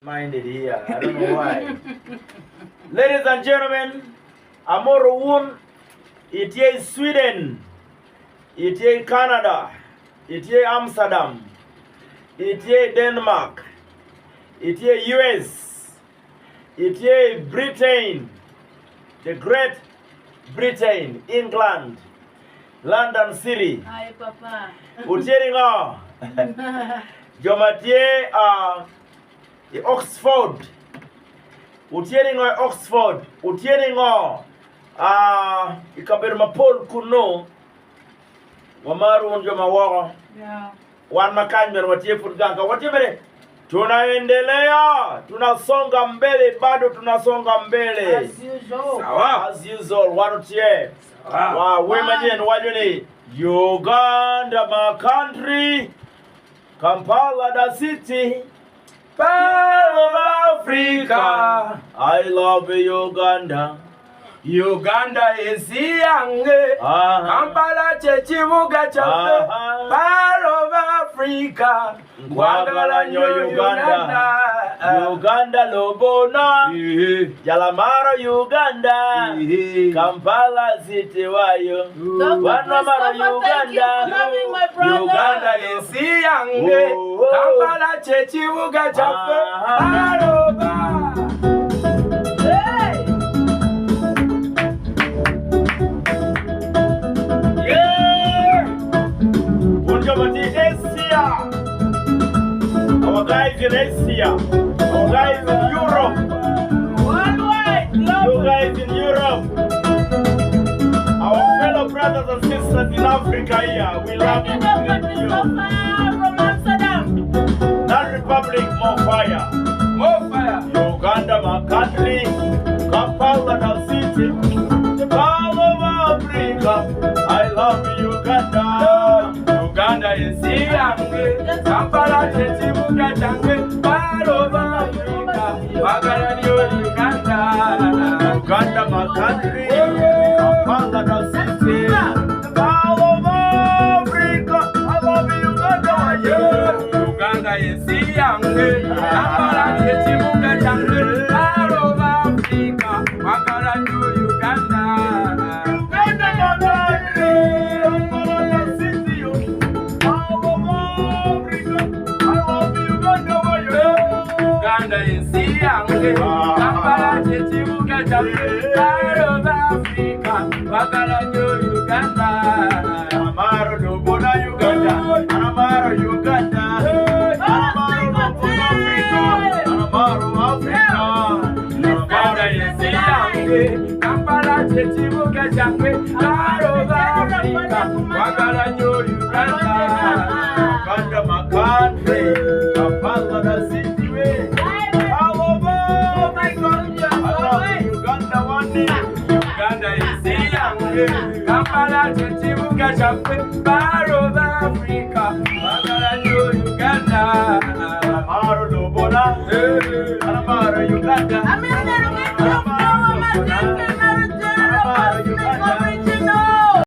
minded here. I don't know why. Ladies and gentlemen, Amoro Wun, it is Sweden, it is Canada, it is Amsterdam, it is Denmark, it is US, it is Britain, the Great Britain, England, London City. Hi, Papa. Utieringo. Jomatie Oxford. Utieringo Oxford. Utieringo ikaberma Paul kuno. Wamaru unjoma wako. Yeah. Wan makanyo watie furganga. Watie mere. Tunaendelea, tunasonga mbele, bado tunasonga mbele. As usual. Sawa. As usual, warutie. Wa wema jeni wajuni. Uganda, my country. Kampala, the city. Pearl of Africa. I love Uganda. Uganda is young. Kampala chechibuga chafe. Pearl of Africa. Gwagala nyo Uganda. Uganda lobona. Jalamaro Uganda. Kampala city wayo. Wanamaro Uganda. Uganda is young. Kampala chechibuga chafe. Pearl of Africa. Our guys in Asia, our guys in Europe, Worldwide, you guys in Europe, our fellow brothers and sisters in Africa here, we love you. From Amsterdam. That Republic, more fire. More fire. Uganda, my country, Kampala, the city, the power of Africa. I love Uganda. Uganda is young. Kampala chechibuga chafe. Pearl of Africa. Wagala nyo Uganda. Uganda, my country, Kampala, the city, the power of Africa. I love Uganda. Yeah. Uganda is young. Kampala chechibuga chafe. Pearl of Africa. Wagala nyo Uganda. Uganda, my country, Kampala, the city, the power of Africa. I love Uganda. Yeah. Uganda is young. Kampala chechibuga chafe. Pearl of Africa. Wagala nyo Uganda. Amaro Lobona Uganda, Amaro Uganda, Amaro Africa, Uganda is young. Kampala chechibuga chafe. Pearl of Africa. Wagala nyo Uganda. Uganda, my country, Kampala, the city, way. All over Africa, I love Uganda one day. Uganda is young. Kampala chechibuga chafe. Pearl of Africa. Wagala nyo Uganda. Amaro Lobona, Amaro Uganda.